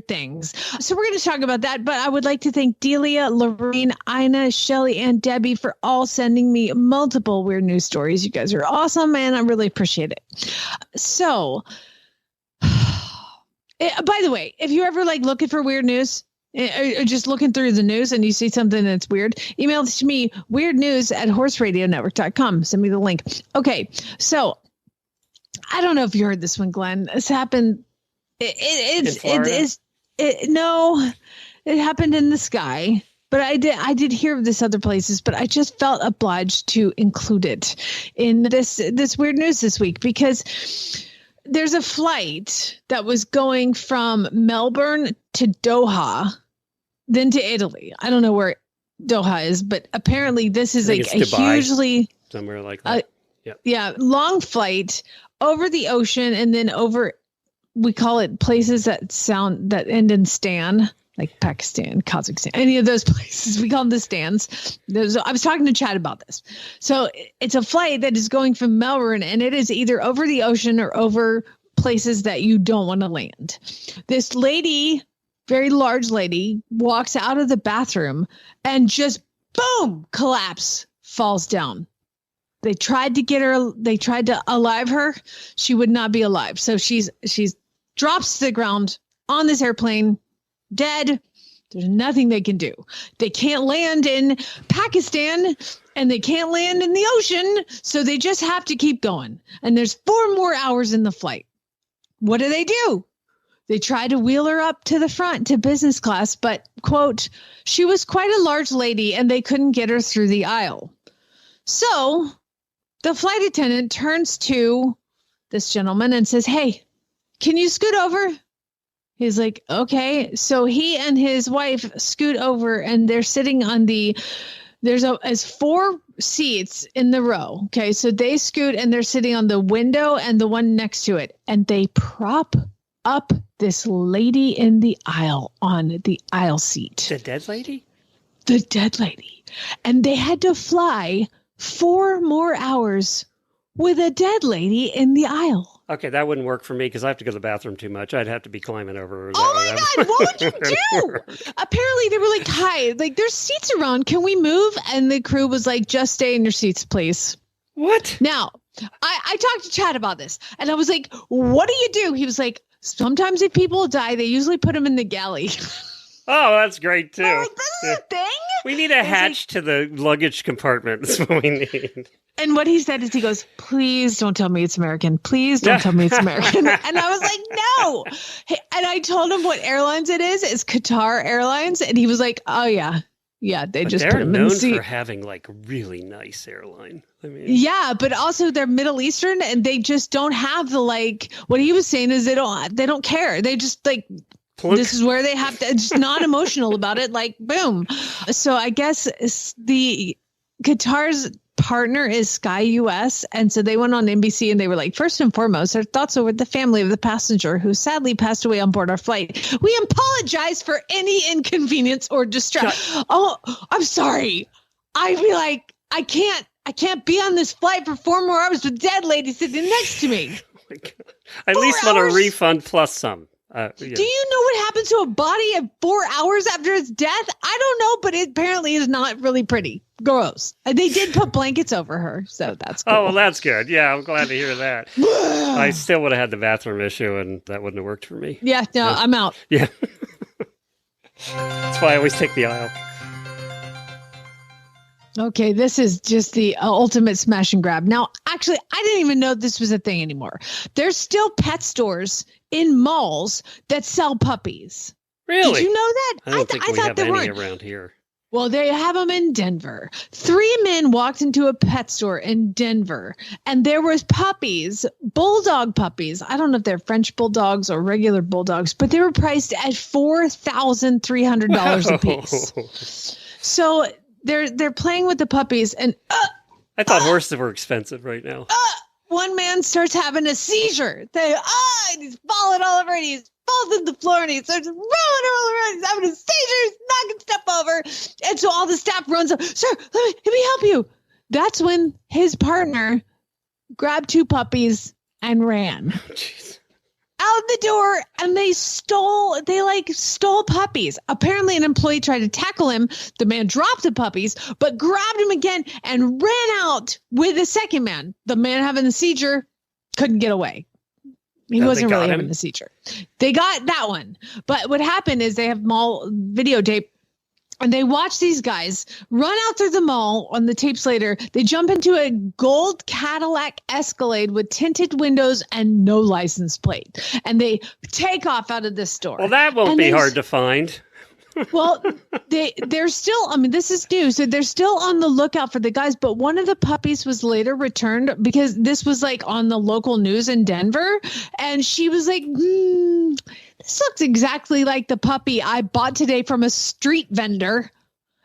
things. So we're going to talk about that. But I would like to thank Delia, Lorraine, Ina, Shelly, and Debbie for all sending me multiple weird news stories. You guys are awesome, and I really appreciate it. So... by the way, if you're ever like looking for weird news or just looking through the news and you see something that's weird, email it to me, weirdnews@horseradionetwork.com. Send me the link. Okay. So I don't know if you heard this one, Glenn. This happened. It happened in the sky, but I did hear of this other places, but I just felt obliged to include it in this weird news this week because there's a flight that was going from Melbourne to Doha, then to Italy. I don't know where Doha is, but apparently this is like a Dubai, hugely somewhere like that. Long flight over the ocean and then over, we call it places that end in stan, like Pakistan, Kazakhstan, any of those places. We call them the stands. I was talking to Chad about this. So it's a flight that is going from Melbourne, and it is either over the ocean or over places that you don't want to land. This lady, very large lady, walks out of the bathroom and just, boom, collapse, falls down. They tried to get her. They tried to alive her. She would not be alive. So she's drops to the ground on this airplane, dead. There's nothing they can do. They can't land in Pakistan and they can't land in the ocean. So they just have to keep going. And there's 4 more hours in the flight. What do? They try to wheel her up to the front to business class, but, quote, she was quite a large lady and they couldn't get her through the aisle. So the flight attendant turns to this gentleman and says, "Hey, can you scoot over?" He's like, okay. So he and his wife scoot over and they're sitting on there's 4 seats in the row. Okay. So they scoot and they're sitting on the window and the one next to it. And they prop up this lady in the aisle on the aisle seat. The dead lady? The dead lady. And they had to fly 4 more hours with a dead lady in the aisle. Okay, that wouldn't work for me because I have to go to the bathroom too much. I'd have to be climbing over her. Oh my God, what would you do? Apparently they were like, "Hi, like there's seats around. Can we move?" And the crew was like, "Just stay in your seats, please." What? Now, I talked to Chad about this and I was like, "What do you do?" He was like, "Sometimes if people die, they usually put them in the galley." Oh, that's great too. Like, this is a thing? We need a hatch to the luggage compartment. That's what we need. And what he said is he goes, "Please don't tell me it's American. Please don't tell me it's American." And I was like, "No." And I told him what airlines it is. It's Qatar Airlines. And he was like, "Oh, yeah. Yeah, they just put him in the seat." They're known for having like really nice airline. I mean, yeah, but also they're Middle Eastern and they just don't have the like, what he was saying is they don't care. They just like, this is where they have to, just not emotional about it. Like, boom. So I guess the Qatar's partner is Sky US. And so they went on NBC and they were like, "First and foremost, our thoughts are with the family of the passenger who sadly passed away on board our flight. We apologize for any inconvenience or distress." Oh, I'm sorry. I'd be like, I can't be on this flight for 4 more hours with dead lady sitting next to me. Oh my God. I at least want a refund plus some. Yeah. Do you know what happens to a body at 4 hours after its death? I don't know, but it apparently is not really pretty. Gross. They did put blankets over her, so that's cool. Oh, well, that's good. Yeah, I'm glad to hear that. I still would have had the bathroom issue, and that wouldn't have worked for me. Yeah, no, yeah. I'm out. Yeah. That's why I always take the aisle. Okay, this is just the ultimate smash and grab. Now, actually, I didn't even know this was a thing anymore. There's still pet stores in malls that sell puppies. Really? Did you know that? I don't think we thought have there any weren't. around here. Well, they have them in Denver. 3 men walked into a pet store in Denver, and there was puppies, bulldog puppies. I don't know if they're French bulldogs or regular bulldogs, but they were priced at $4,300 a piece. So they're playing with the puppies, and I thought horses were expensive right now. one man starts having a seizure. And he's falling all over, and he falls on the floor, and he starts rolling around. He's having a seizure. He's knocking stuff over. And so all the staff runs up. Sir, let me help you. That's when his partner grabbed 2 puppies and ran Jeez. out the door, and they stole puppies. Apparently an employee tried to tackle him. The man dropped the puppies, but grabbed him again and ran out with the second man. The man having the seizure couldn't get away. He wasn't really having a seizure. They got that one. But what happened is they have mall videotape, and they watch these guys run out through the mall. On the tapes later, they jump into a gold Cadillac Escalade with tinted windows and no license plate. And they take off out of this store. Well, that won't be hard to find. Well, they're still, I mean, this is new. So they're still on the lookout for the guys. But one of the puppies was later returned because this was like on the local news in Denver. And she was like, this looks exactly like the puppy I bought today from a street vendor.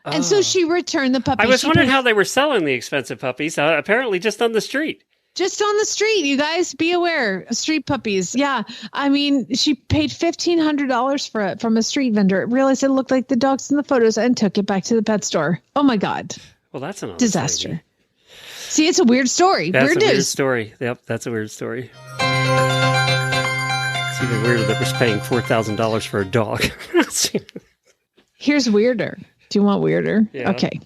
And so she returned the puppy. I was wondering how they were selling the expensive puppies. Apparently just on the street. Just on the street, you guys, be aware. Street puppies. Yeah. I mean, she paid $1,500 for it from a street vendor. Realized it looked like the dogs in the photos and took it back to the pet store. Oh, my God. Well, that's an disaster. Lady. See, it's a weird story. That's weird a news. Weird story. Yep, that's a weird story. It's even weirder that we're paying $4,000 for a dog. Here's weirder. Do you want weirder? Yeah. Okay.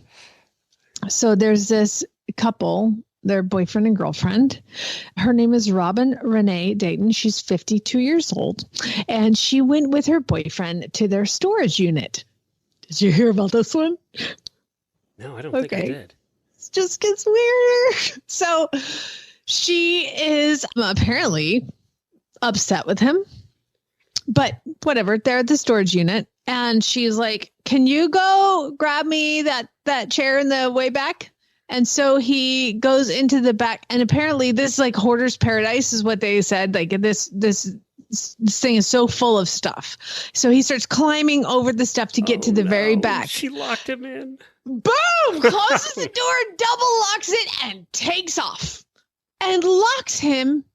So there's this couple. Their boyfriend and girlfriend. Her name is Robin Renee Dayton. She's 52 years old. And she went with her boyfriend to their storage unit. Did you hear about this one? No, I don't think I did. It just gets weirder. So she is apparently upset with him. But whatever, they're at the storage unit. And she's like, can you go grab me that chair in the way back? And so he goes into the back, and apparently this like hoarder's paradise is what they said. Like this thing is so full of stuff. So he starts climbing over the stuff to get to the very back. She locked him in. Boom! Closes the door, double locks it, and takes off. And locks him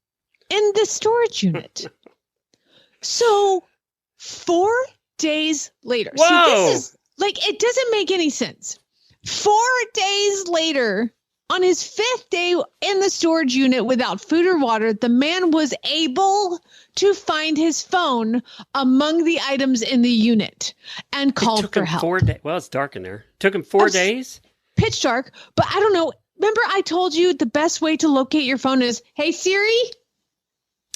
in the storage unit. So 4 days later. Whoa! See, this is like, it doesn't make any sense. 4 days later, on his 5th day in the storage unit without food or water, the man was able to find his phone among the items in the unit and called for help. 4 days. Well, it's dark in there. Took him 4 days? Pitch dark, but I don't know. Remember I told you the best way to locate your phone is, hey, Siri?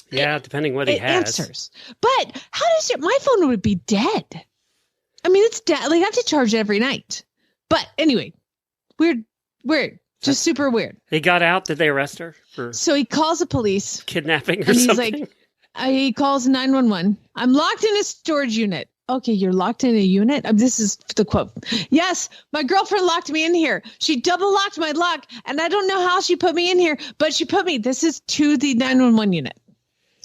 Yeah, depending what he has. Answers. But how does my phone would be dead? I mean, it's dead. Like, I have to charge it every night. But anyway, weird, just super weird. He got out. Did they arrest her for? So he calls the police, kidnapping or and he's something. Like, he calls 911. I'm locked in a storage unit. Okay, you're locked in a unit. This is the quote. Yes, my girlfriend locked me in here. She double locked my lock, and I don't know how she put me in here, but she put me. This is to the 911 unit.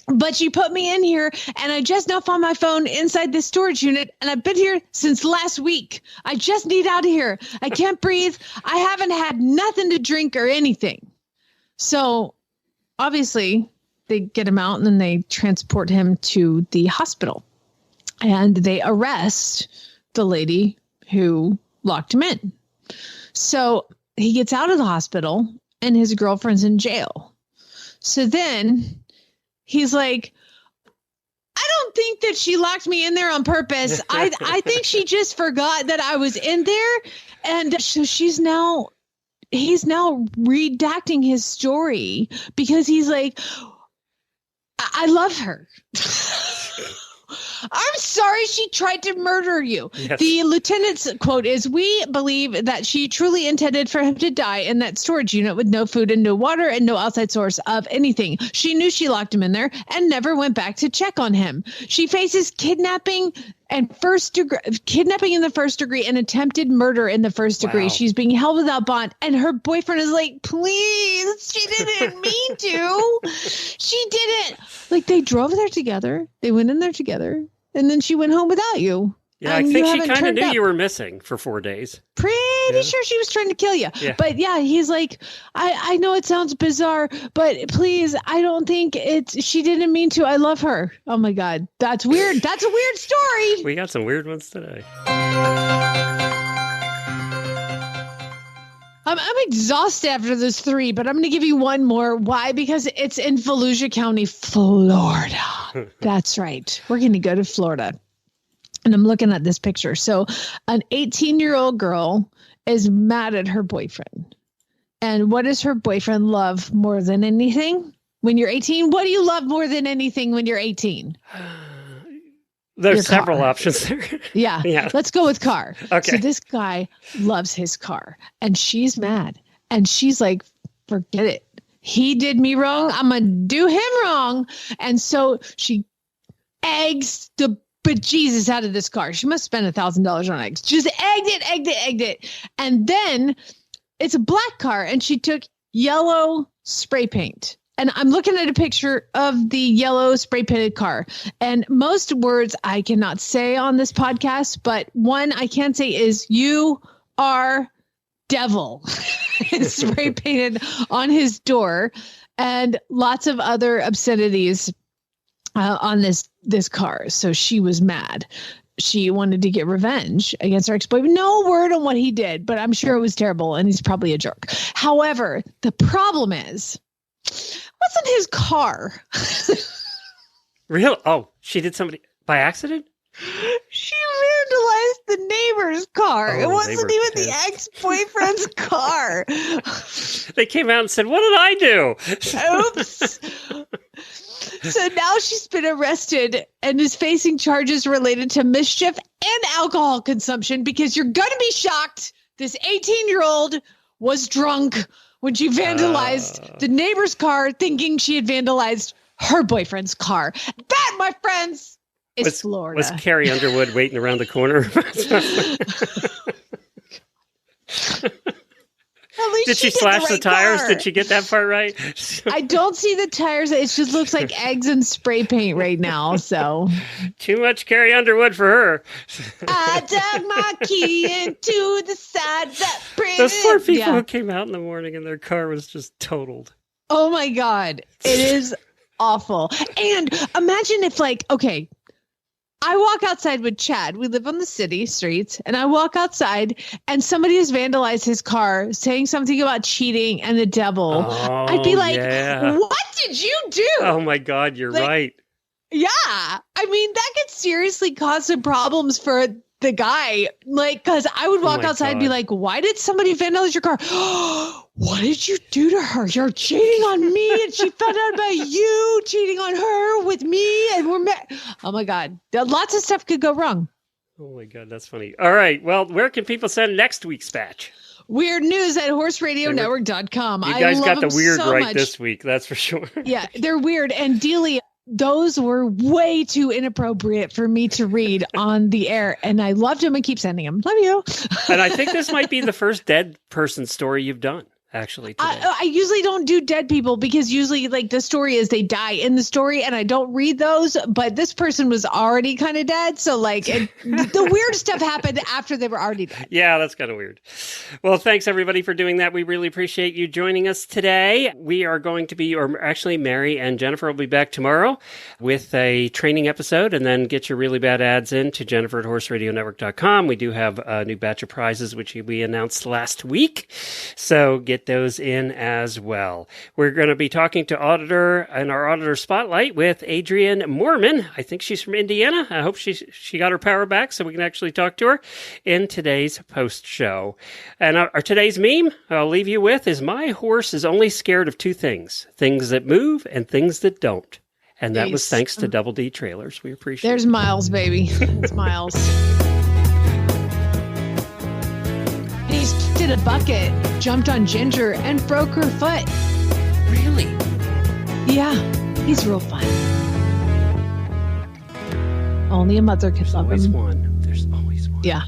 But she put me in here, and I just now found my phone inside this storage unit, and I've been here since last week. I just need out of here. I can't breathe. I haven't had nothing to drink or anything. So obviously they get him out, and then they transport him to the hospital, and they arrest the lady who locked him in. So he gets out of the hospital, and his girlfriend's in jail. So then he's like, I don't think that she locked me in there on purpose. I think she just forgot that I was in there. And so he's now redacting his story because he's like, I love her. I'm sorry she tried to murder you. Yes. The lieutenant's quote is, "We believe that she truly intended for him to die in that storage unit with no food and no water and no outside source of anything. She knew she locked him in there and never went back to check on him. She faces kidnapping in the first degree and attempted murder in the first degree. Wow. She's being held without bond." And her boyfriend is like, "Please, she didn't mean to. She didn't." Like, they drove there together. They went in there together. And then she went home without you. Yeah, I And think you she haven't kind of turned knew up. you were missing for 4 days. Pretty sure she was trying to kill you. Yeah. But yeah, he's like, I know it sounds bizarre, but please, I don't think she didn't mean to. I love her. Oh my God. That's weird. That's a weird story. We got some weird ones today. I'm exhausted after those 3, but I'm going to give you one more. Why? Because it's in Volusia County, Florida. That's right. We're going to go to Florida. And I'm looking at this picture. So an 18-year-old girl is mad at her boyfriend. And what does her boyfriend love more than anything? When you're 18, what do you love more than anything when you're 18? There's Your several car. options there. Yeah. Yeah. Let's go with car. Okay. So this guy loves his car and she's mad and she's like, forget it. He did me wrong. I'm going to do him wrong. And so she eggs the bejesus out of this car. She must spend $1,000 on eggs. Just egged it. And then it's a black car and she took yellow spray paint. And I'm looking at a picture of the yellow spray painted car. And most words I cannot say on this podcast, but one I can say is "you are devil." It's spray painted on his door, and lots of other obscenities on this car. So she was mad. She wanted to get revenge against her ex-boyfriend. No word on what he did, but I'm sure it was terrible and he's probably a jerk. However, the problem is, what's in his car? Real? Oh, she did somebody by accident? She vandalized the neighbor's car. Oh, It wasn't they were even the ex-boyfriend's car. They came out and said, "What did I do?" Oops. So now she's been arrested and is facing charges related to mischief and alcohol consumption, because you're going to be shocked. This 18-year-old was drunk when she vandalized the neighbor's car, thinking she had vandalized her boyfriend's car. That, my friends, is Florida. Was Carrie Underwood waiting around the corner? At least Did she did slash the right tires? car. Did she get that part right? I don't see the tires. It just looks like eggs and spray paint right now. So Too much Carrie Underwood for her. I dug my key into the side that Those poor people Yeah. who came out in the morning and their car was just totaled. Oh my God. It is awful. And imagine if, like, okay, I walk outside with Chad. We live on the city streets, and I walk outside and somebody has vandalized his car, saying something about cheating and the devil. Oh, I'd be like, yeah. what did you do? Oh my God, you're Like, right. Yeah. I mean, that could seriously cause some problems for the guy. Like, because I would walk my outside and be God. like, why did somebody vandalize your car? What did you do to her? You're cheating on me, and she found out about you cheating on her with me, and we're oh my God. Lots of stuff could go wrong. Oh my God, that's funny. All right. Well, where can people send next week's batch? Weird news at horseradionetwork.com. You guys I got love the weird so right much. this week, that's for sure. Yeah, they're weird. And Dealey, those were way too inappropriate for me to read on the air. And I loved them and keep sending them. Love you. And I think this might be the first dead person story you've done, actually, today. I usually don't do dead people, because usually, like, the story is they die in the story and I don't read those. But this person was already kind of dead. So, like, the weird stuff happened after they were already dead. Yeah, that's kind of weird. Well, thanks everybody for doing that. We really appreciate you joining us today. We are going to be, or actually Mary and Jennifer will be back tomorrow with a training episode, and then get your really bad ads in to Jennifer at horseradionetwork.com. We do have a new batch of prizes, which we announced last week. So get those in as well. We're going to be talking to Auditor in our Auditor Spotlight with Adrian Moorman. I think she's from Indiana. I hope she got her power back so we can actually talk to her in today's post show. And our today's meme I'll leave you with is, my horse is only scared of two things that move and things that don't. And that was Nice. thanks to Double D Trailers. We appreciate There's it. Miles, baby. It's Miles. He did a bucket, jumped on Ginger, and broke her foot. Really? Yeah, he's real fun. Only a mother could love Always him. one. There's always one. Yeah.